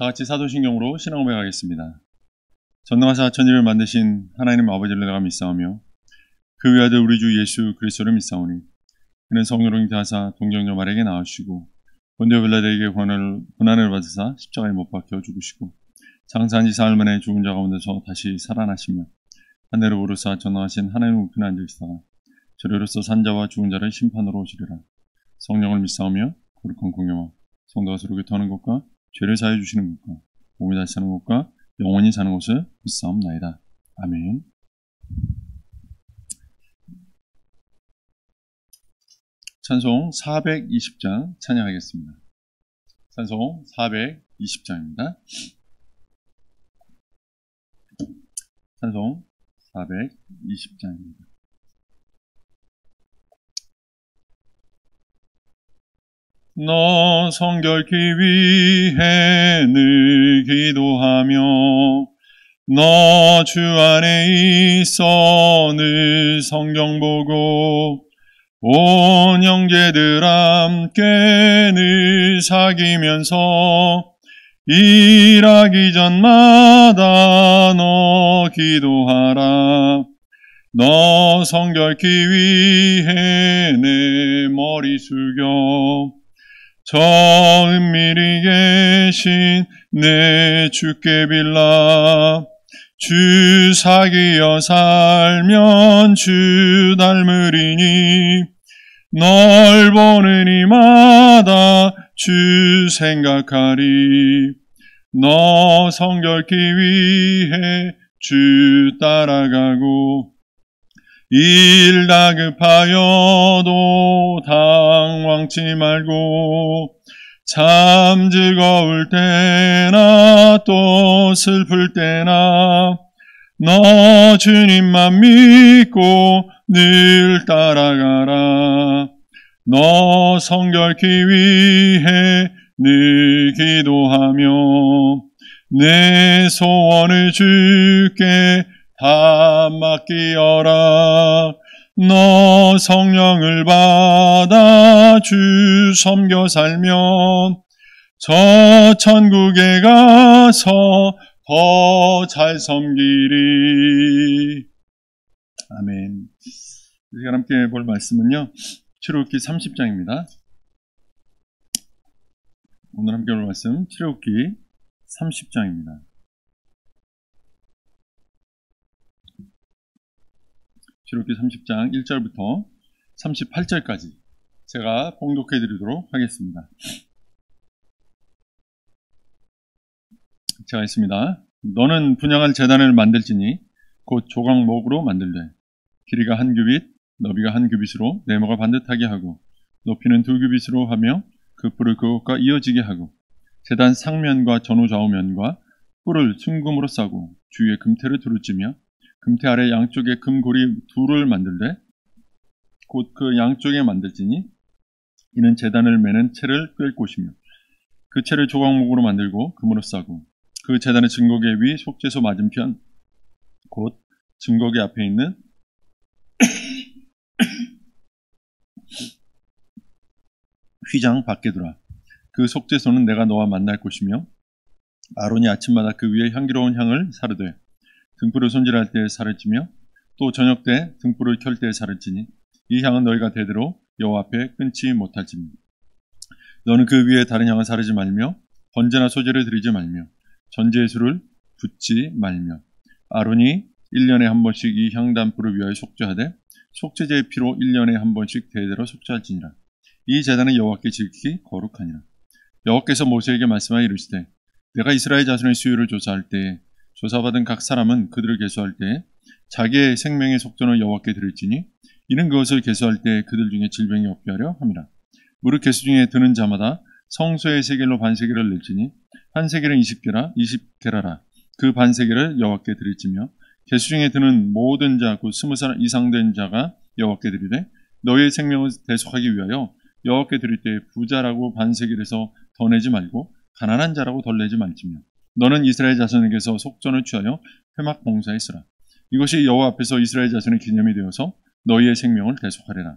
다 같이 사도신경으로 신앙 고백하겠습니다. 전능하사 천지를 만드신 하나님 아버지를 내가 믿사오며 그 외아들 우리 주 예수 그리스도를 믿사오니 그는 성령으로 잉태하사 동정녀 마리아에게 나으시고 본디오 빌라도에게 고난을 받으사 십자가에 못 박혀 죽으시고 장사한 지 사흘 만에 죽은 자 가운데서 다시 살아나시며 하늘을 오르사 전능하신 하나님 우편에 앉으시다가 저리로서 산자와 죽은 자를 심판으로 오시리라. 성령을 믿사오며 거룩한 공경와 성도가 서로 교통하는 것과 죄를 사해 주시는 것과 몸이 다시 사는 것과 영원히 사는 것을 믿사옵나이다. 아멘. 찬송 420장 찬양하겠습니다. 찬송 420장입니다. 찬송 420장입니다. 너 성결케 위해 늘 기도하며 너 주 안에 있어 늘 성경 보고 온 형제들 함께 늘 사귀면서 일하기 전마다 너 기도하라. 너 성결케 위해 내 머리 숙여 저 은밀히 계신 내 주께 빌라. 주 사귀어 살면 주 닮으리니 널 보는 이마다 주 생각하리. 너 성결케 위해 주 따라가고 일 다급하여도 당황치 말고 참 즐거울 때나 또 슬플 때나 너 주님만 믿고 늘 따라가라. 너 성결케 위해 늘 기도하며 내 소원을 주께 다 맡기어라. 너 성령을 받아 주 섬겨 살면 저 천국에 가서 더 잘 섬기리. 아멘. 우리가 함께 볼 말씀은요, 출애굽기 30장입니다. 오늘 함께 볼 말씀 출애굽기 30장입니다. 출애굽기 30장 1절부터 38절까지 제가 봉독해 드리도록 하겠습니다. 제가 있습니다. 너는 분향할 제단을 만들지니 곧 조각목으로 만들되 길이가 한 규빗, 너비가 한 규빗으로 네모가 반듯하게 하고 높이는 2규빗으로 하며 그 뿔을 그것과 이어지게 하고 제단 상면과 전후 좌우면과 뿔을 순금으로 싸고 주위에 금태를 두루찌며 금태 아래 양쪽에 금고리 둘을 만들되 곧 그 양쪽에 만들지니 이는 제단을 매는 채를 꿰을 곳이며 그 채를 조각목으로 만들고 금으로 싸고 그 제단의 증거계 위 속죄소 맞은편 곧 증거계 앞에 있는 휘장 밖에 두라. 그 속죄소는 내가 너와 만날 곳이며 아론이 아침마다 그 위에 향기로운 향을 사르되 등불을 손질할 때에 살을 찌며 또 저녁 때 등불을 켤 때에 살을 찌니 이 향은 너희가 대대로 여호와 앞에 끊지 못할지니 너는 그 위에 다른 향을 사르지 말며 번제나 소제를 드리지 말며 전제의 술을 붓지 말며 아론이 1년에 한 번씩 이 향단불을 위하여 속죄하되 속죄제의 피로 1년에 한 번씩 대대로 속죄할지니라. 이 제단은 여호와께 지극히 거룩하니라. 여호와께서 모세에게 말씀하여 이르시되 내가 이스라엘 자손의 수요를 조사할 때에 조사받은 각 사람은 그들을 계수할 때에 자기의 생명의 속전을 여호와께 드릴지니 이는 그것을 계수할 때 그들 중에 질병이 없게 하려 함이라. 무릇 계수 중에 드는 자마다 성소의 세겔로 반세겔을 낼지니 한 세겔은 20게라라. 그 반세겔을 여호와께 드릴지며 계수 중에 드는 모든 자 곧 20살 이상 된 자가 여호와께 드리되 너희의 생명을 대속하기 위하여 여호와께 드릴 때 부자라고 반세겔에서 더 내지 말고 가난한 자라고 덜 내지 말지며 너는 이스라엘 자손에게서 속전을 취하여 회막 봉사에 쓰라. 이것이 여호와 앞에서 이스라엘 자손의 기념이 되어서 너희의 생명을 대속하리라.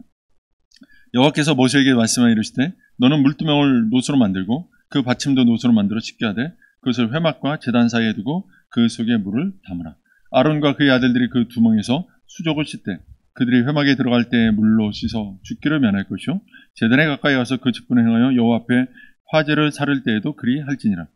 여호와께서 모세에게 말씀하여 이르시되 너는 물두멍을 노수로 만들고 그 받침도 노수로 만들어 짓게 하되 그것을 회막과 제단 사이에 두고 그 속에 물을 담으라. 아론과 그의 아들들이 그 두멍에서 수족을 씻되 그들이 회막에 들어갈 때 물로 씻어 죽기를 면할 것이요 제단에 가까이 와서 그 직분을 행하여 여호와 앞에 화제를 사를 때에도 그리 할지니라.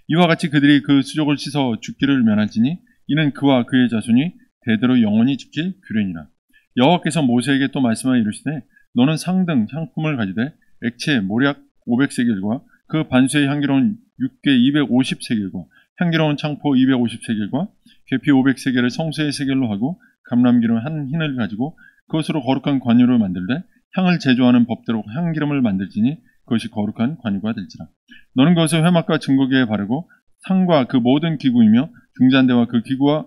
이와 같이 그들이 그 수족을 씻어 죽기를 면할지니 이는 그와 그의 자손이 대대로 영원히 지킬 규례니라. 여호와께서 모세에게 또 말씀하여 이르시되 너는 상등 향품을 가지되 액체 모략 500세겔과 그 반수의 향기로운 육개 250세겔과 향기로운 창포 250세겔과 계피 500세겔을 성소의 세겔로 하고 감람기름 한 흰을 가지고 그것으로 거룩한 관유를 만들되 향을 제조하는 법대로 향기름을 만들지니 그것이 거룩한 관유가 될지라. 너는 그것을 회막과 증거기에 바르고 상과 그 모든 기구이며 등잔대와 그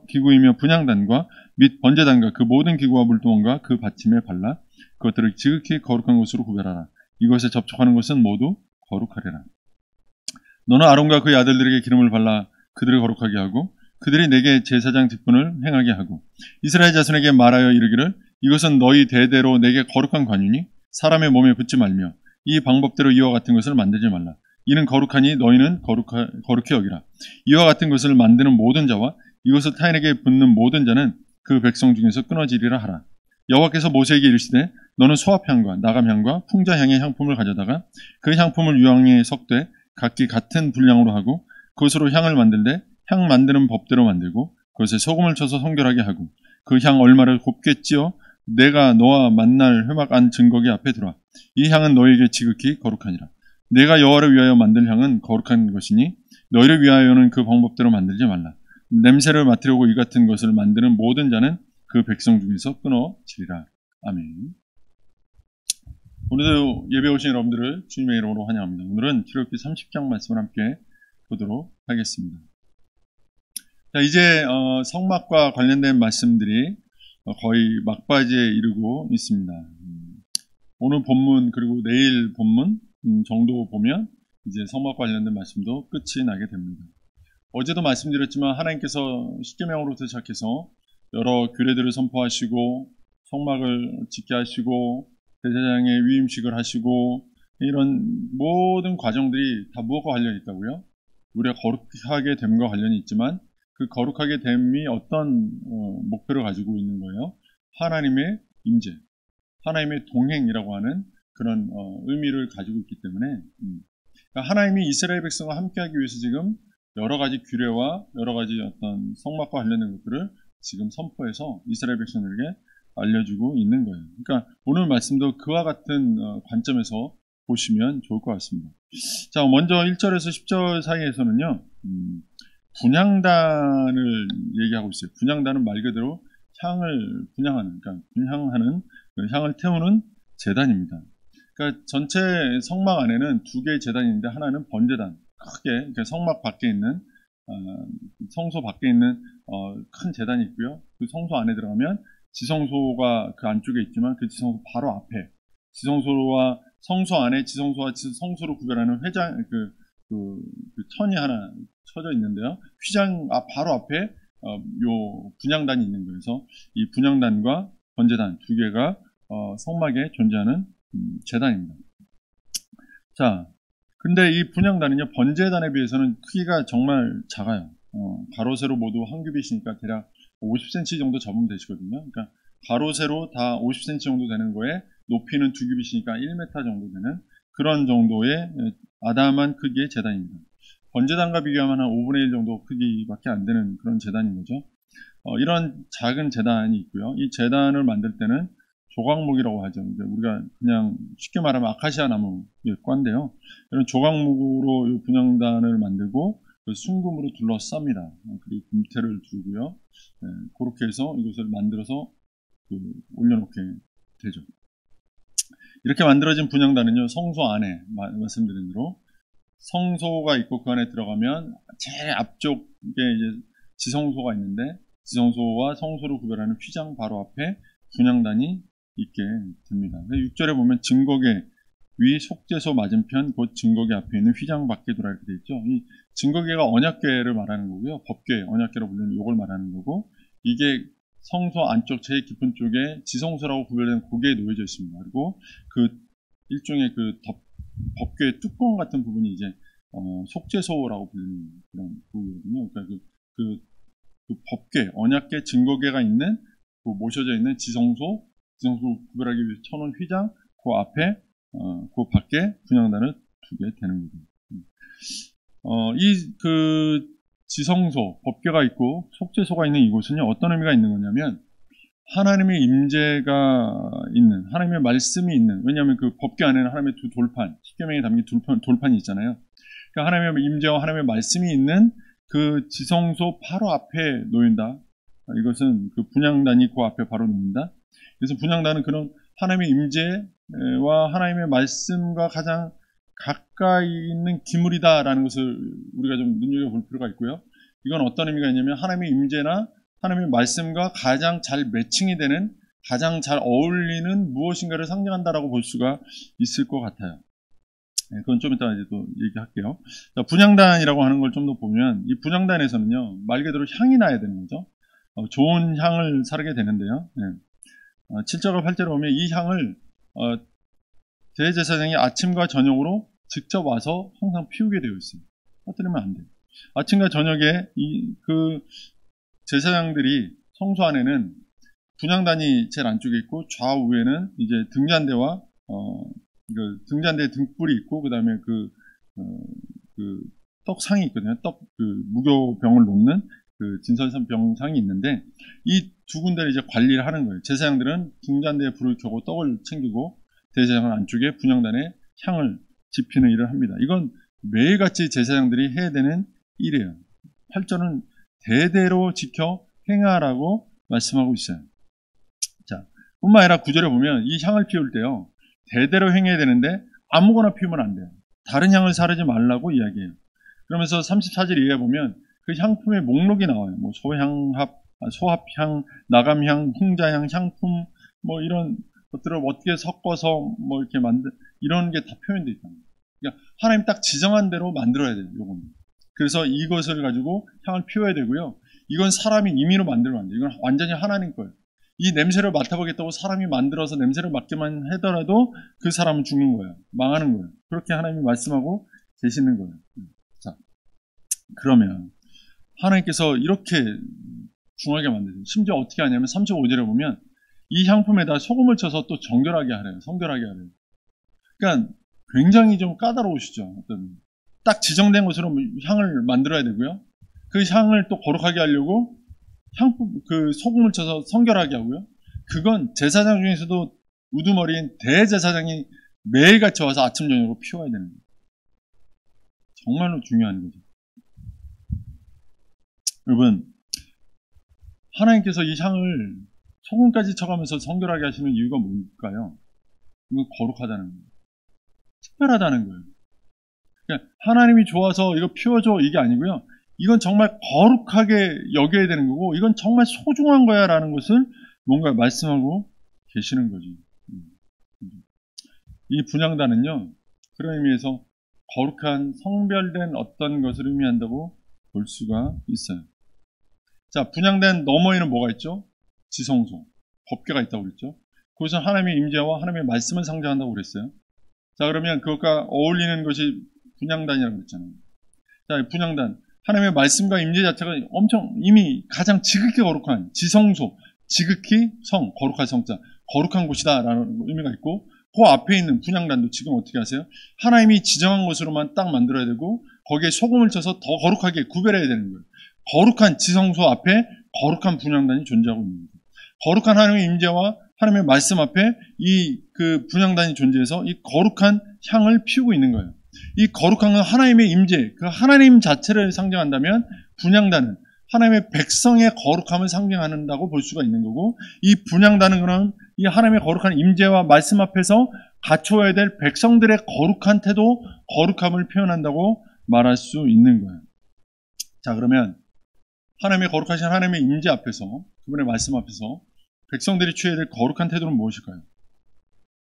기구이며 분향단과 및 번제단과 그 모든 기구와 물두멍과 그 받침에 발라 그것들을 지극히 거룩한 것으로 구별하라. 이것에 접촉하는 것은 모두 거룩하리라. 너는 아론과 그의 아들들에게 기름을 발라 그들을 거룩하게 하고 그들이 내게 제사장 직분을 행하게 하고 이스라엘 자손에게 말하여 이르기를 이것은 너희 대대로 내게 거룩한 관유니 사람의 몸에 붙지 말며 이 방법대로 이와 같은 것을 만들지 말라. 이는 거룩하니 너희는 거룩히 여기라. 이와 같은 것을 만드는 모든 자와 이것을 타인에게 붓는 모든 자는 그 백성 중에서 끊어지리라 하라. 여호와께서 모세에게 이르시되 너는 소합향과 나감향과 풍자향의 향품을 가져다가 그 향품을 유황에 섞되 각기 같은 분량으로 하고 그것으로 향을 만들되 향 만드는 법대로 만들고 그것에 소금을 쳐서 성결하게 하고 그 향 얼마를 곱게 찌어 내가 너와 만날 회막 안 증거기 앞에 두라. 이 향은 너희에게 지극히 거룩하니라. 내가 여호와를 위하여 만들 향은 거룩한 것이니 너희를 위하여는 그 방법대로 만들지 말라. 냄새를 맡으려고 이 같은 것을 만드는 모든 자는 그 백성 중에서 끊어지리라. 아멘. 오늘도 예배 오신 여러분들을 주님의 이름으로 환영합니다. 오늘은 출애굽기 30장 말씀을 함께 보도록 하겠습니다. 자, 이제 성막과 관련된 말씀들이 거의 막바지에 이르고 있습니다. 오늘 본문 그리고 내일 본문 정도 보면 이제 성막과 관련된 말씀도 끝이 나게 됩니다. 어제도 말씀드렸지만 하나님께서 십계명으로부터 시작해서 여러 규례들을 선포하시고 성막을 짓게 하시고 제사장의 위임식을 하시고 이런 모든 과정들이 다 무엇과 관련이 있다고요? 우리가 거룩하게 됨과 관련이 있지만 그 거룩하게 됨이 어떤 목표를 가지고 있는 거예요? 하나님의 임재, 하나님의 동행이라고 하는 그런 의미를 가지고 있기 때문에 그러니까 하나님이 이스라엘 백성과 함께하기 위해서 지금 여러 가지 규례와 여러 가지 어떤 성막과 관련된 것들을 지금 선포해서 이스라엘 백성들에게 알려주고 있는 거예요. 그러니까 오늘 말씀도 그와 같은 관점에서 보시면 좋을 것 같습니다. 자, 먼저 1절에서 10절 사이에서는요, 분향단을 얘기하고 있어요. 분향단은 말 그대로 향을 분향하는, 그러니까 분향하는, 향을 태우는 제단입니다. 그러니까 전체 성막 안에는 두 개의 제단이 있는데 하나는 번제단, 크게 그러니까 성막 밖에 있는 성소 밖에 있는 큰 제단이 있고요. 그 성소 안에 들어가면 지성소가 그 안쪽에 있지만 그 지성소 바로 앞에 지성소와 성소 안에 지성소와 성소를 구별하는 회장 그 천이 하나 쳐져 있는데요. 휘장 바로 앞에 요 분향단이 있는 거예요. 그래서 이 분향단과 번제단 두 개가 성막에 존재하는 제단입니다. 자, 근데 이 분향단은요, 번제단에 비해서는 크기가 정말 작아요. 가로 세로 모두 한 규빗이니까 대략 50cm 정도 접으면 되시거든요. 그러니까 가로 세로 다 50cm 정도 되는 거에 높이는 두 규빗이니까 1m 정도 되는 그런 정도의 아담한 크기의 제단입니다. 번제단과 비교하면 한 5분의 1 정도 크기밖에 안 되는 그런 제단인 거죠. 이런 작은 제단이 있고요. 이 제단을 만들 때는 조각목이라고 하죠. 이제 우리가 그냥 쉽게 말하면 아카시아 나무의 과인데요. 이런 조각목으로 이 분향단을 만들고 순금으로 둘러쌉니다. 그리고 금태를 두고요. 그렇게 해서 이것을 만들어서 올려놓게 되죠. 이렇게 만들어진 분향단은요, 성소 안에 말씀드린 대로 성소가 있고 그 안에 들어가면 제일 앞쪽에 이제 지성소가 있는데 지성소와 성소를 구별하는 휘장 바로 앞에 분향단이 있게 됩니다. 6절에 보면 증거계 위 속죄소 맞은편 곧 증거계 앞에 있는 휘장 밖에 두라 이렇게 되어 있죠. 이 증거계가 언약궤를 말하는 거고요. 법궤, 언약궤로 불리는 이걸 말하는 거고 이게 성소 안쪽 제일 깊은 쪽에 지성소라고 구별된 고개에 놓여져 있습니다. 그리고 그 일종의 그 법궤의 뚜껑 같은 부분이 이제 속죄소라고 불리는 그런 부분이거든요. 그러니까 그 법궤, 언약궤, 증거궤가 있는 그 모셔져 있는 지성소 구별하기 위해서 쳐놓은 휘장, 그 앞에 그 밖에 분향단을 두게 되는 거죠. 이 그 지성소, 법궤가 있고 속죄소가 있는 이곳은요, 어떤 의미가 있는 거냐면 하나님의 임재가 있는, 하나님의 말씀이 있는, 왜냐하면 그 법궤 안에는 하나님의 두 돌판, 십계명에 담긴 돌판이 있잖아요. 그러니까 하나님의 임재와 하나님의 말씀이 있는 그 지성소 바로 앞에 놓인다. 이것은 그 분향단이 그 앞에 바로 놓인다. 그래서 분향단은 그런 하나님의 임재와 하나님의 말씀과 가장 가까이 있는 기물이다라는 것을 우리가 좀 눈여겨볼 필요가 있고요. 이건 어떤 의미가 있냐면 하나님의 임재나 하나님의 말씀과 가장 잘 매칭이 되는, 가장 잘 어울리는 무엇인가를 상징한다라고 볼 수가 있을 것 같아요. 네, 그건 좀 이따 이제 또 얘기할게요. 자, 분향단이라고 하는 걸 좀 더 보면 이 분향단에서는요, 말 그대로 향이 나야 되는 거죠. 좋은 향을 사르게 되는데요. 네. 7절과 8절에 보면 이 향을 대제사장이 아침과 저녁으로 직접 와서 항상 피우게 되어 있어요. 퍼뜨리면 안 돼요. 아침과 저녁에 그 제사장들이 성소 안에는 분향단이 제일 안쪽에 있고 좌우에는 이제 등잔대와 그 등잔대 등불이 있고 그다음에 그 떡상이 있거든요. 그 무교병을 놓는 그 진설산병상이 있는데 이 두 군데를 이제 관리를 하는 거예요. 제사장들은 등잔대에 불을 켜고 떡을 챙기고 대제사장은 안쪽에 분향단에 향을 지피는 일을 합니다. 이건 매일같이 제사장들이 해야 되는 일이에요. 8절은 대대로 지켜 행하라고 말씀하고 있어요. 자, 뿐만 아니라 9절에 보면 이 향을 피울 때요, 대대로 행해야 되는데 아무거나 피우면 안 돼요. 다른 향을 사르지 말라고 이야기해요. 그러면서 34절 이하에 보면 그 향품의 목록이 나와요. 뭐 소합향, 나감향, 홍자향, 향품, 뭐 이런 것들을 어떻게 섞어서 뭐 이렇게 이런 게 다 표현되어 있다. 그러니까 하나님 딱 지정한 대로 만들어야 돼요. 요거는. 그래서 이것을 가지고 향을 피워야 되고요. 이건 사람이 임의로 만들면 안 돼요. 이건 완전히 하나님 거예요. 이 냄새를 맡아보겠다고 사람이 만들어서 냄새를 맡기만 하더라도 그 사람은 죽는 거예요. 망하는 거예요. 그렇게 하나님이 말씀하고 계시는 거예요. 자, 그러면 하나님께서 이렇게 중하게 만드세요. 심지어 어떻게 하냐면 35절에 보면 이 향품에다 소금을 쳐서 또 정결하게 하래요. 성결하게 하래요. 그러니까 굉장히 좀 까다로우시죠. 딱 지정된 것으로 향을 만들어야 되고요. 그 향을 또 거룩하게 하려고 그 소금을 쳐서 성결하게 하고요. 그건 제사장 중에서도 우두머리인 대제사장이 매일같이 와서 아침 저녁으로 피워야 되는 거예요. 정말로 중요한 거죠. 여러분, 하나님께서 이 향을 소금까지 쳐가면서 성결하게 하시는 이유가 뭘까요? 이건 거룩하다는 거예요. 특별하다는 거예요. 그러니까 하나님이 좋아서 이거 피워줘 이게 아니고요. 이건 정말 거룩하게 여겨야 되는 거고 이건 정말 소중한 거야 라는 것을 뭔가 말씀하고 계시는 거죠. 이 분향단은요, 그런 의미에서 거룩한 성별된 어떤 것을 의미한다고 볼 수가 있어요. 자, 분향단 너머에는 뭐가 있죠? 지성소, 법궤가 있다고 그랬죠. 그것은 하나님의 임재와 하나님의 말씀을 상징한다고 그랬어요. 자, 그러면 그것과 어울리는 것이 분향단이라고 그랬잖아요. 자, 분향단, 하나님의 말씀과 임재 자체가 엄청 이미 가장 지극히 거룩한 지성소, 지극히 성, 거룩한 성자, 거룩한 곳이다라는 의미가 있고, 그 앞에 있는 분향단도 지금 어떻게 하세요? 하나님이 지정한 것으로만 딱 만들어야 되고 거기에 소금을 쳐서 더 거룩하게 구별해야 되는 거예요. 거룩한 지성소 앞에 거룩한 분향단이 존재하고 있는 거예요. 거룩한 하나님의 임재와 하나님의 말씀 앞에 이 그 분향단이 존재해서 이 거룩한 향을 피우고 있는 거예요. 이 거룩한 건 하나님의 임재, 그 하나님 자체를 상징한다면 분향단은 하나님의 백성의 거룩함을 상징한다고 볼 수가 있는 거고, 이 분향단은 그런 이 하나님의 거룩한 임재와 말씀 앞에서 갖춰야 될 백성들의 거룩한 태도, 거룩함을 표현한다고 말할 수 있는 거예요. 자, 그러면 하나님의 거룩하신 하나님의 임재 앞에서, 그분의 말씀 앞에서 백성들이 취해야 될 거룩한 태도는 무엇일까요?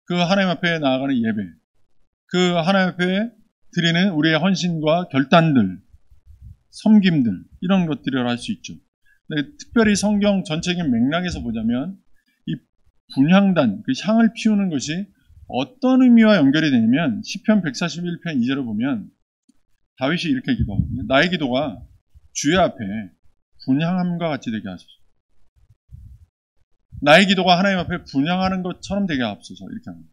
그 하나님 앞에 나아가는 예배, 그 하나님 앞에 드리는 우리의 헌신과 결단들, 섬김들, 이런 것들이라 할 수 있죠. 특별히 성경 전체적인 맥락에서 보자면 이 분향단, 그 향을 피우는 것이 어떤 의미와 연결이 되냐면 시편 141편 2절을 보면 다윗이 이렇게 기도하거든요. 나의 기도가 주의 앞에 분향함과 같이 되게 하소서. 나의 기도가 하나님 앞에 분향하는 것처럼 되게 하옵소서. 이렇게 합니다.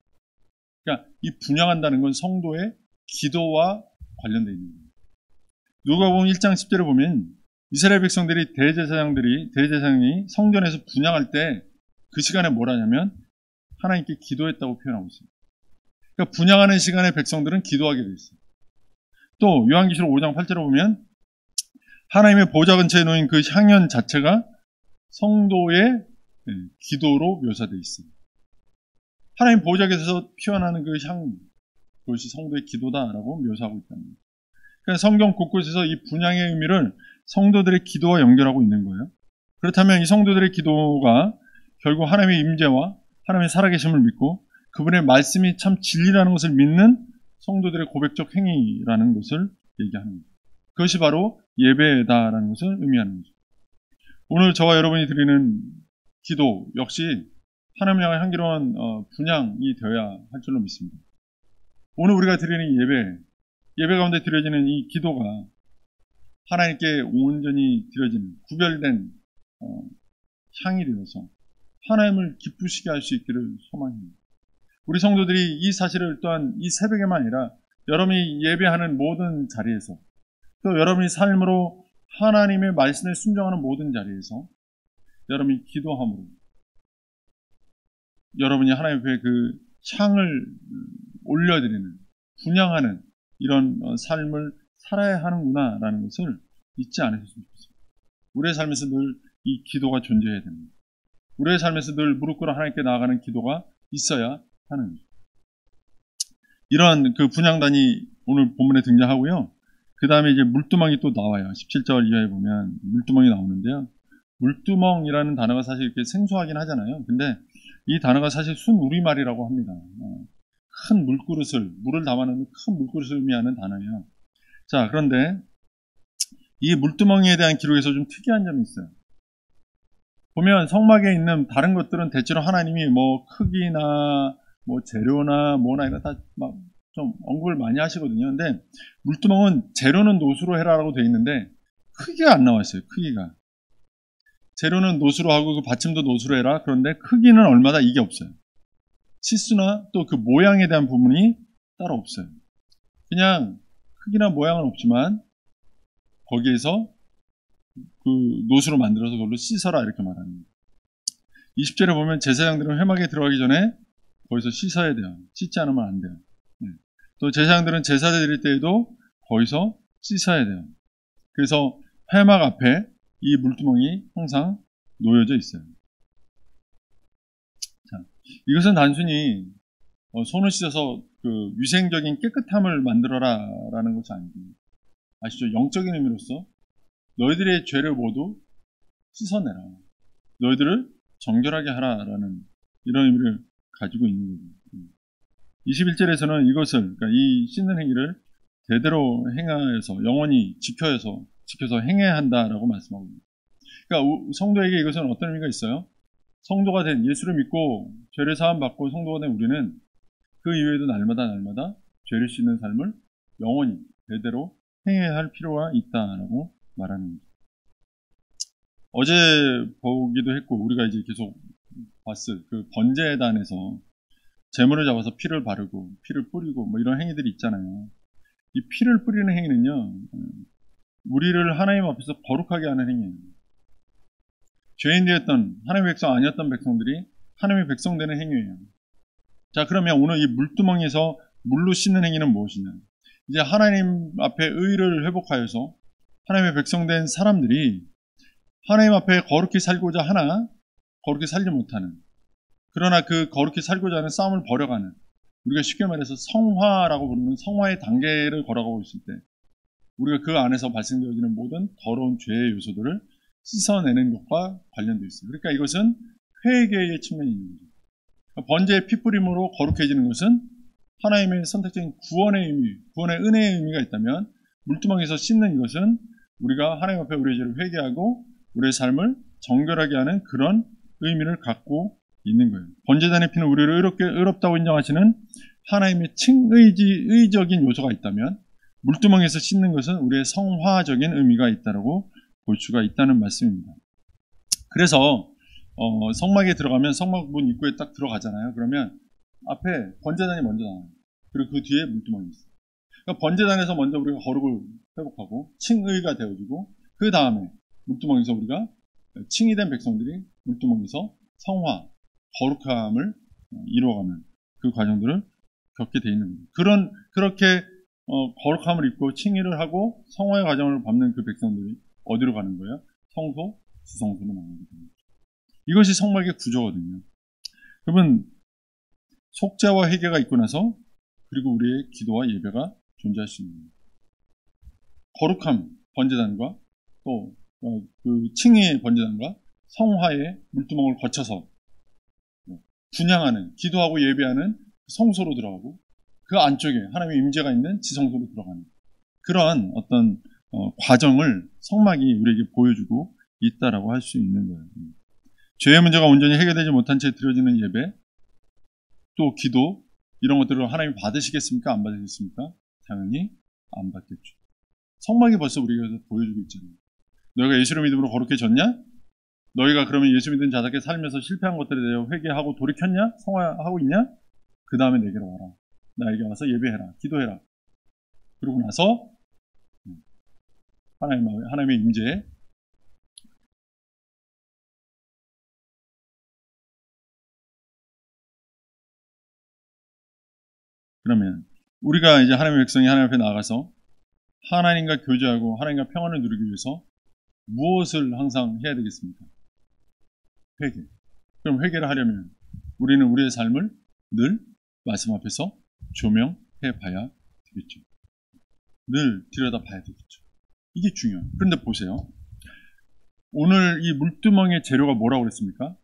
그러니까 이 분향한다는 건 성도의 기도와 관련되어 있는 거예요. 누가복음 1장 10절에 보면 이스라엘 백성들이 대제사장이 성전에서 분향할 때 그 시간에 뭘 하냐면 하나님께 기도했다고 표현하고 있습니다. 그러니까 분향하는 시간에 백성들은 기도하게 되어 있어요. 또 요한계시록 5장 8절에 보면 하나님의 보좌 근처에 놓인 그 향연 자체가 성도의 기도로 묘사되어 있어요. 하나님 보좌에서 피어나는 그 향, 그것이 성도의 기도다라고 묘사하고 있다는 거예요. 그러니까 성경 곳곳에서 이 분향의 의미를 성도들의 기도와 연결하고 있는 거예요. 그렇다면 이 성도들의 기도가 결국 하나님의 임재와 하나님의 살아계심을 믿고 그분의 말씀이 참 진리라는 것을 믿는 성도들의 고백적 행위라는 것을 얘기하는 거예요. 그것이 바로 예배다라는 것을 의미하는 거죠. 오늘 저와 여러분이 드리는 기도 역시 하나님 향한 향기로운 분향이 되어야 할 줄로 믿습니다. 오늘 우리가 드리는 예배 가운데 드려지는 이 기도가 하나님께 온전히 드려지는 구별된 향이 되어서 하나님을 기쁘시게 할 수 있기를 소망합니다. 우리 성도들이 이 사실을 또한 이 새벽에만 아니라 여러분이 예배하는 모든 자리에서 또 여러분이 삶으로 하나님의 말씀에 순종하는 모든 자리에서 여러분이 기도함으로 여러분이 하나님 앞에 그 향을 올려드리는 분향하는 이런 삶을 살아야 하는구나라는 것을 잊지 않으셨으면 좋겠습니다. 우리의 삶에서 늘 이 기도가 존재해야 됩니다. 우리의 삶에서 늘 무릎 꿇어 하나님께 나아가는 기도가 있어야 하는 거죠. 이러한 그 분향단이 오늘 본문에 등장하고요. 그 다음에 이제 물두멍이 또 나와요. 17절 이하에 보면 물두멍이 나오는데요. 물두멍이라는 단어가 사실 이렇게 생소하긴 하잖아요. 근데 이 단어가 사실 순우리말이라고 합니다. 큰 물그릇을, 물을 담아놓는 큰 물그릇을 의미하는 단어예요. 자, 그런데 이 물두멍이에 대한 기록에서 좀 특이한 점이 있어요. 보면 성막에 있는 다른 것들은 대체로 하나님이 뭐 크기나 뭐 재료나 뭐나 이런 다 막 좀 언급을 많이 하시거든요. 근데 물두멍은 재료는 노수로 해라라고 되어 있는데 크기가 안 나와 있어요. 크기가. 재료는 노수로 하고 그 받침도 노수로 해라. 그런데 크기는 얼마다 이게 없어요. 치수나 또 그 모양에 대한 부분이 따로 없어요. 그냥 크기나 모양은 없지만 거기에서 그 노수로 만들어서 그걸로 씻어라 이렇게 말합니다. 20절에 보면 제사장들은 회막에 들어가기 전에 거기서 씻어야 돼요. 씻지 않으면 안 돼요. 또 제사장들은 제사 드릴 때에도 거기서 씻어야 돼요. 그래서 회막 앞에 이 물두멍이 항상 놓여져 있어요. 자, 이것은 단순히 손을 씻어서 그 위생적인 깨끗함을 만들어라라는 것이 아닙니다. 아시죠? 영적인 의미로서 너희들의 죄를 모두 씻어내라. 너희들을 정결하게 하라라는 이런 의미를 가지고 있는 거죠. 21절에서는 이것을, 그러니까 이 씻는 행위를 대대로 행하여서 영원히 지켜서 행해야 한다라고 말씀하고 있습니다. 그러니까 성도에게 이것은 어떤 의미가 있어요? 성도가 된 예수를 믿고 죄를 사함 받고 성도가 된 우리는 그 이후에도 날마다 죄를 씻는 삶을 영원히 대대로 행해야 할 필요가 있다라고 말하는 거죠. 어제 보기도 했고 우리가 이제 계속 봤을 그 번제단에서 제물을 잡아서 피를 바르고 피를 뿌리고 뭐 이런 행위들이 있잖아요. 이 피를 뿌리는 행위는요, 우리를 하나님 앞에서 거룩하게 하는 행위예요. 죄인되었던 하나님의 백성 아니었던 백성들이 하나님의 백성 되는 행위예요. 자, 그러면 오늘 이 물두멍에서 물로 씻는 행위는 무엇이냐? 이제 하나님 앞에 의를 회복하여서 하나님의 백성 된 사람들이 하나님 앞에 거룩히 살고자 하나 거룩히 살지 못하는, 그러나 그 거룩히 살고자 하는 싸움을 벌여가는, 우리가 쉽게 말해서 성화라고 부르는 성화의 단계를 걸어가고 있을 때 우리가 그 안에서 발생되어지는 모든 더러운 죄의 요소들을 씻어내는 것과 관련되어 있어요. 그러니까 이것은 회개의 측면이 있는 거죠. 번제의 피뿌림으로 거룩해지는 것은 하나님의 선택적인 구원의 의미, 구원의 은혜의 의미가 있다면 물두멍에서 씻는 이것은 우리가 하나님 앞에 우리의 죄를 회개하고 우리의 삶을 정결하게 하는 그런 의미를 갖고 있는 거예요. 번제단의 피는 우리를 의롭다고 인정하시는 하나님의 의적인 요소가 있다면 물두멍에서 씻는 것은 우리의 성화적인 의미가 있다라고 볼 수가 있다는 말씀입니다. 그래서 성막에 들어가면 성막 문 입구에 딱 들어가잖아요. 그러면 앞에 번제단이 먼저 나와요. 그리고 그 뒤에 물두멍이 있어요. 그러니까 번제단에서 먼저 우리가 거룩을 회복하고 칭의가 되어지고 그 다음에 물두멍에서 우리가 칭이 된 백성들이 물두멍에서 성화, 거룩함을 이루어가는 그 과정들을 겪게 돼 있는 거예요. 그렇게 거룩함을 입고 칭의를 하고 성화의 과정을 밟는 그 백성들이 어디로 가는 거예요? 성소, 지성소로 나가게 됩니다. 이것이 성막의 구조거든요. 여러분, 속죄와 회개가 있고 나서 그리고 우리의 기도와 예배가 존재할 수 있는 거예요. 거룩함 번제단과 또 그 칭의 번제단과 성화의 물두멍을 거쳐서 분향하는, 기도하고 예배하는 성소로 들어가고 그 안쪽에 하나님의 임재가 있는 지성소로 들어가는 그러한 어떤 과정을 성막이 우리에게 보여주고 있다라고 할 수 있는 거예요. 죄의 문제가 온전히 해결되지 못한 채 드려지는 예배, 또 기도 이런 것들을 하나님 받으시겠습니까? 안 받으시겠습니까? 당연히 안 받겠죠. 성막이 벌써 우리에게 보여주고 있잖아요. 너희가 예수를 믿음으로 거룩해졌냐? 너희가 그러면 예수 믿은 자답게 살면서 실패한 것들에 대해 회개하고 돌이켰냐? 성화하고 있냐? 그 다음에 내게로 와라. 나에게 와서 예배해라. 기도해라. 그러고 나서 하나님의 임재에 그러면 우리가 이제 하나님의 백성이 하나님 앞에 나가서 하나님과 교제하고 하나님과 평안을 누리기 위해서 무엇을 항상 해야 되겠습니까? 회개. 그럼 회개를 하려면 우리는 우리의 삶을 늘 말씀 앞에서 조명해 봐야 되겠죠. 늘 들여다 봐야 되겠죠. 이게 중요해요. 그런데 보세요. 오늘 이 물두멍의 재료가 뭐라고 그랬습니까?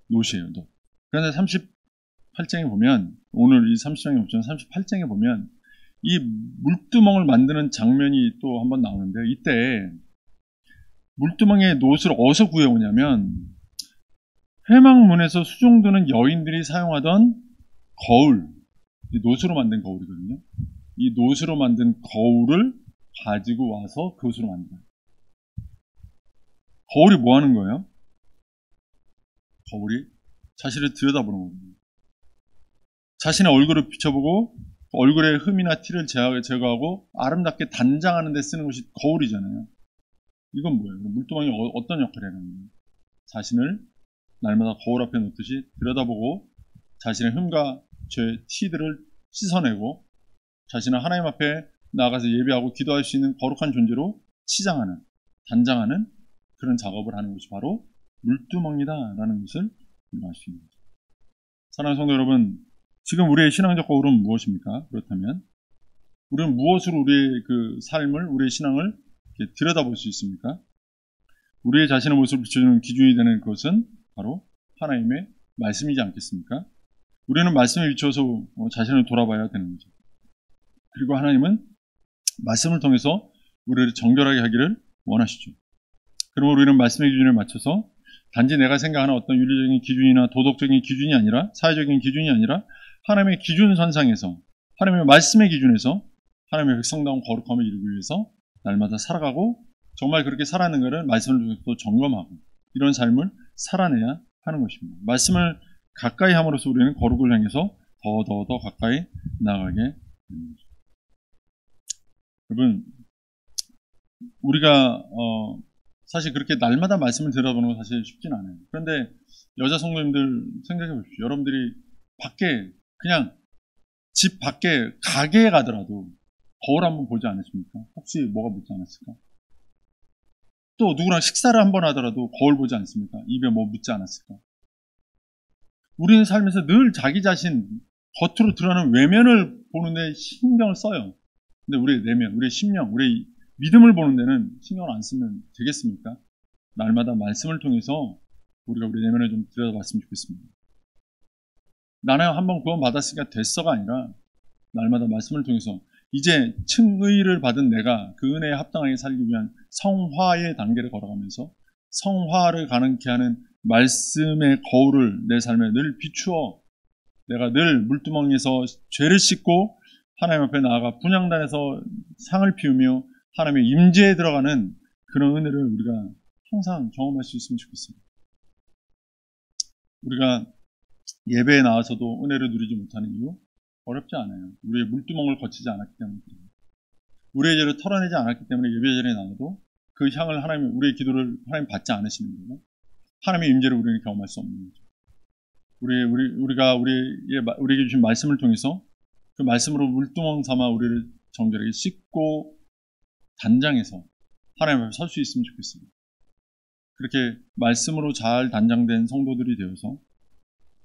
놋이에요. 놋. 그런데 38장에 보면 오늘 이 30장에 없지만 38장에 보면 이 물두멍을 만드는 장면이 또 한번 나오는데 이때 물두멍의 놋을 어디서 구해오냐면 회막문에서 수종드는 여인들이 사용하던 거울, 놋으로 만든 거울이거든요. 이 놋으로 만든 거울을 가지고 와서 그것으로 만들어요. 거울이 뭐 하는 거예요? 거울이 자신을 들여다보는 거거든요. 자신의 얼굴을 비춰보고 얼굴의 흠이나 티를 제거하고 아름답게 단장하는 데 쓰는 것이 거울이잖아요. 이건 뭐예요? 물두멍이 어떤 역할을 하는 거예요? 자신을 날마다 거울 앞에 놓듯이 들여다보고 자신의 흠과 죄, 티들을 씻어내고 자신을 하나님 앞에 나아가서 예배하고 기도할 수 있는 거룩한 존재로 치장하는, 단장하는 그런 작업을 하는 것이 바로 물두멍이다라는 것을 우리가 알 수 있는 거죠. 사랑하는 성도 여러분, 지금 우리의 신앙적 거울은 무엇입니까? 그렇다면 우리는 무엇으로 우리의 그 삶을, 우리의 신앙을 들여다볼 수 있습니까? 우리의 자신의 모습을 비춰주는 기준이 되는 것은 바로 하나님의 말씀이지 않겠습니까? 우리는 말씀에 비춰서 자신을 돌아봐야 되는 거죠. 그리고 하나님은 말씀을 통해서 우리를 정결하게 하기를 원하시죠. 그러면 우리는 말씀의 기준에 맞춰서 단지 내가 생각하는 어떤 윤리적인 기준이나 도덕적인 기준이 아니라 사회적인 기준이 아니라 하나님의 기준선상에서 하나님의 말씀의 기준에서 하나님의 백성다운 거룩함을 이루기 위해서 날마다 살아가고 정말 그렇게 살아가는 것을 말씀을 통해서 점검하고 이런 삶을 살아내야 하는 것입니다. 말씀을 가까이 함으로써 우리는 거룩을 향해서 더 가까이 나아가게 됩니다. 여러분, 우리가 사실 그렇게 날마다 말씀을 들어보는 건 사실 쉽진 않아요. 그런데 여자 성도님들 생각해 보십시오. 여러분들이 밖에 그냥 집 밖에 가게에 가더라도 거울 한번 보지 않으십니까? 혹시 뭐가 묻지 않았을까? 또 누구랑 식사를 한번 하더라도 거울 보지 않습니까? 입에 뭐 묻지 않았을까? 우리는 살면서 늘 자기 자신 겉으로 드러나는 외면을 보는데 신경을 써요. 근데 우리의 내면, 우리의 심령, 우리의 믿음을 보는 데는 신경을 안 쓰면 되겠습니까? 날마다 말씀을 통해서 우리가 우리 내면을 좀 들여다봤으면 좋겠습니다. 나는 한번 구원 받았으니까 됐어가 아니라 날마다 말씀을 통해서 이제 칭의를 받은 내가 그 은혜에 합당하게 살기 위한 성화의 단계를 걸어가면서 성화를 가능케 하는 말씀의 거울을 내 삶에 늘 비추어 내가 늘 물두멍에서 죄를 씻고 하나님 앞에 나아가 분향단에서 향을 피우며 하나님의 임재에 들어가는 그런 은혜를 우리가 항상 경험할 수 있으면 좋겠습니다. 우리가 예배에 나와서도 은혜를 누리지 못하는 이유? 어렵지 않아요. 우리의 물두멍을 거치지 않았기 때문입니다. 우리의 죄를 털어내지 않았기 때문에 예배 자리에 나와도 그 향을 우리의 기도를 하나님 받지 않으시는 거고, 하나님의 임재를 우리는 경험할 수 없는 거죠. 우리가 우리에게 주신 말씀을 통해서 그 말씀으로 물두멍 삼아 우리를 정결하게 씻고 단장해서 하나님 앞에 설 수 있으면 좋겠습니다. 그렇게 말씀으로 잘 단장된 성도들이 되어서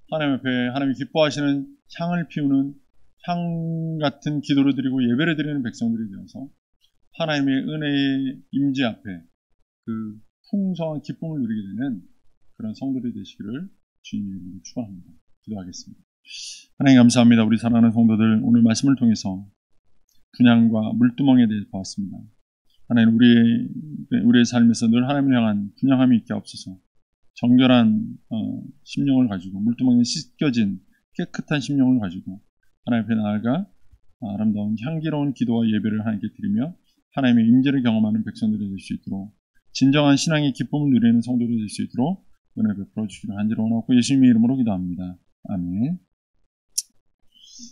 하나님 앞에 하나님이 기뻐하시는 향을 피우는 향 같은 기도를 드리고 예배를 드리는 백성들이 되어서 하나님의 은혜의 임재 앞에 그 풍성한 기쁨을 누리게 되는 그런 성도들이 되시기를 주님의 이름으로 축원합니다. 기도하겠습니다. 하나님 감사합니다. 우리 사랑하는 성도들, 오늘 말씀을 통해서 분향과 물두멍에 대해 보았습니다. 하나님, 우리의 삶에서 늘 하나님을 향한 분향함이 있게 없어서 정결한 심령을 가지고 물두멍에 씻겨진 깨끗한 심령을 가지고 하나님 앞에 나아가 아름다운 향기로운 기도와 예배를 하나님께 드리며 하나님의 임재를 경험하는 백성들이 될 수 있도록 진정한 신앙의 기쁨을 누리는 성도들이 될 수 있도록 은혜 베풀어 주시기를 간절히 원하고 예수님의 이름으로 기도합니다. 아멘.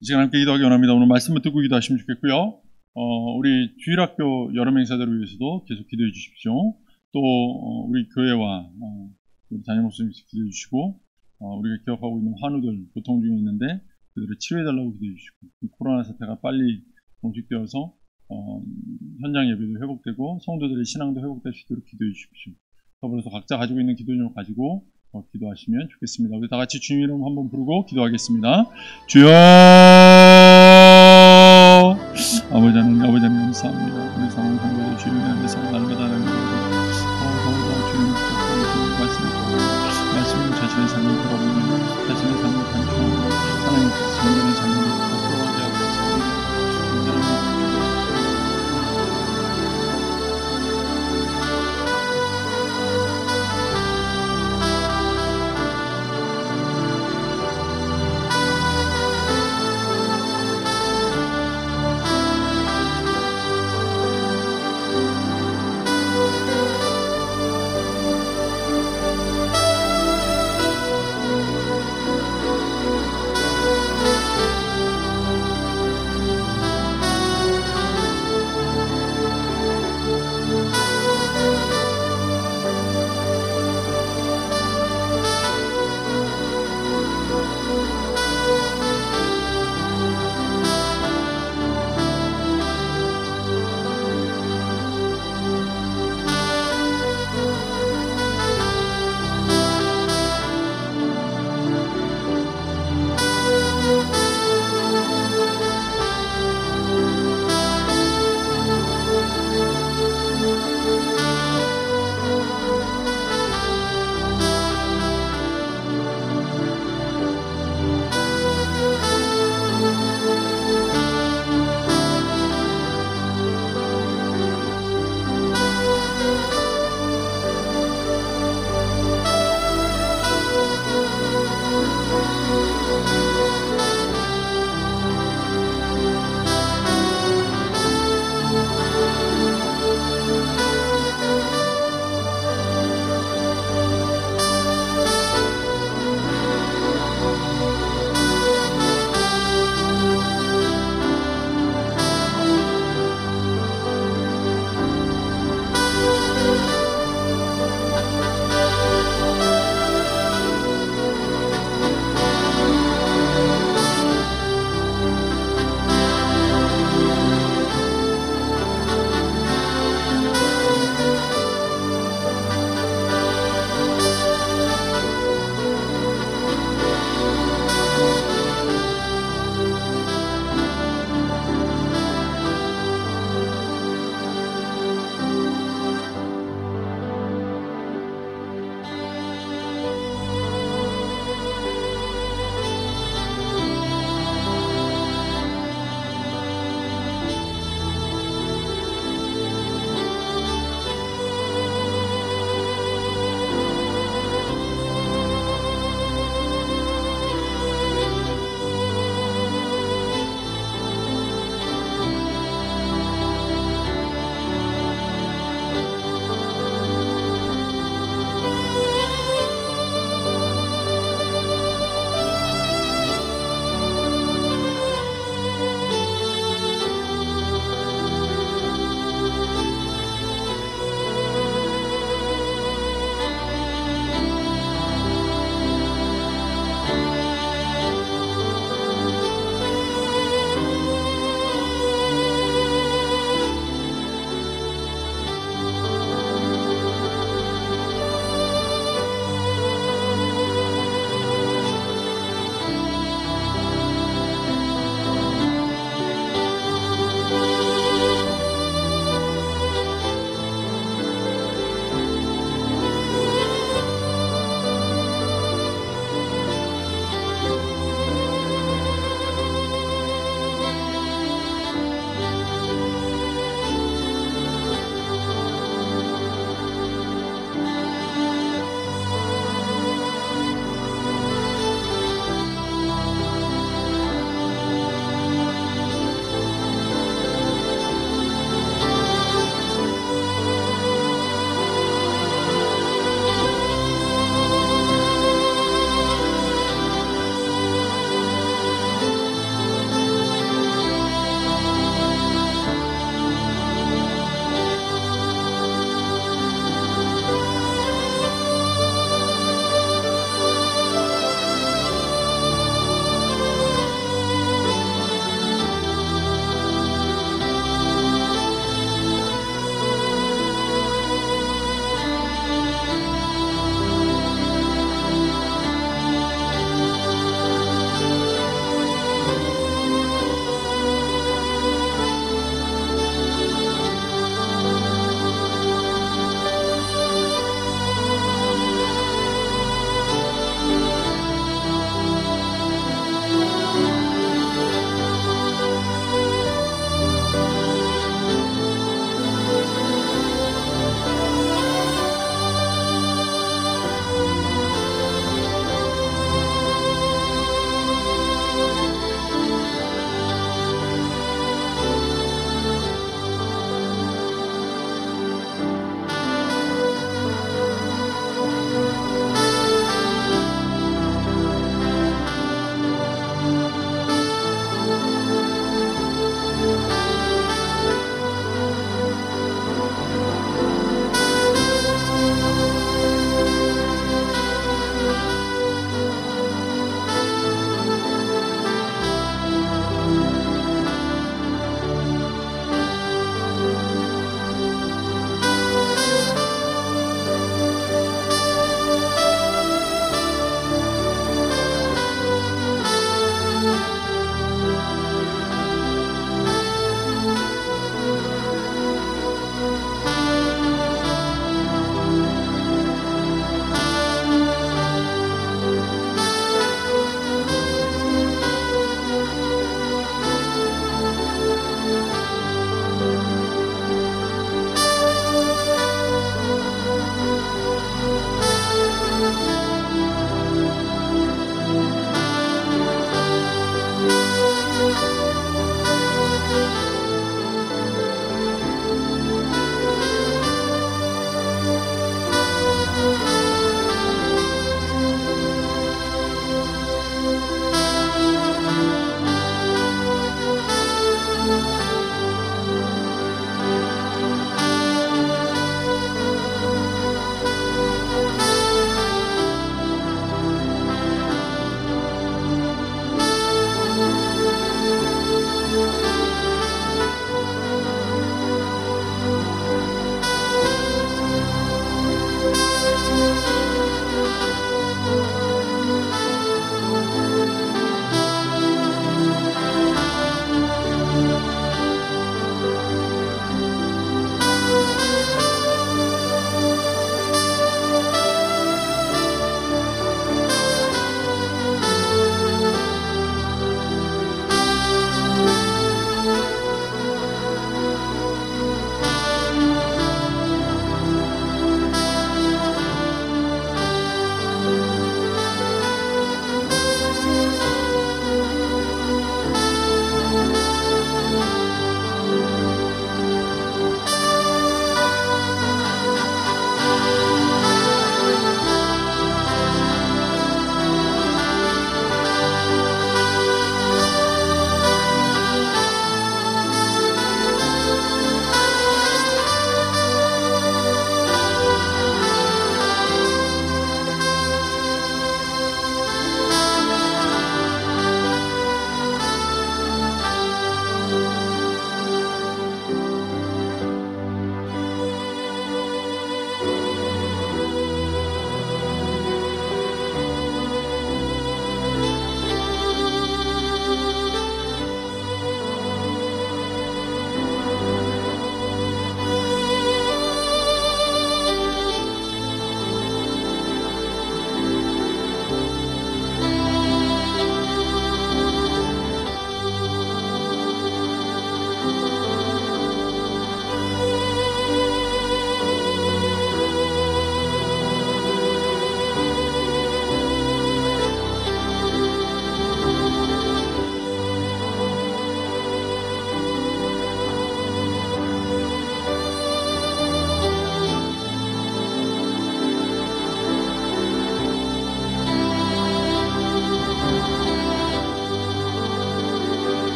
이 시간 함께 기도하기 원합니다. 오늘 말씀을 듣고 기도하시면 좋겠고요. 우리 주일학교 여름 행사들을 위해서도 계속 기도해 주십시오. 또 우리 교회와 우리 담임 목사님께서 기도해 주시고 우리가 기억하고 있는 환우들 고통 중에 있는데 그들을 치료해달라고 기도해 주시고 이 코로나 사태가 빨리 종식되어서 현장 예배도 회복되고 성도들의 신앙도 회복될 수 있도록 기도해 주십시오. 더불어서 각자 가지고 있는 기도 제목 가지고 기도하시면 좋겠습니다. 우리 다 같이 주님 이름 한번 부르고 기도하겠습니다. 주여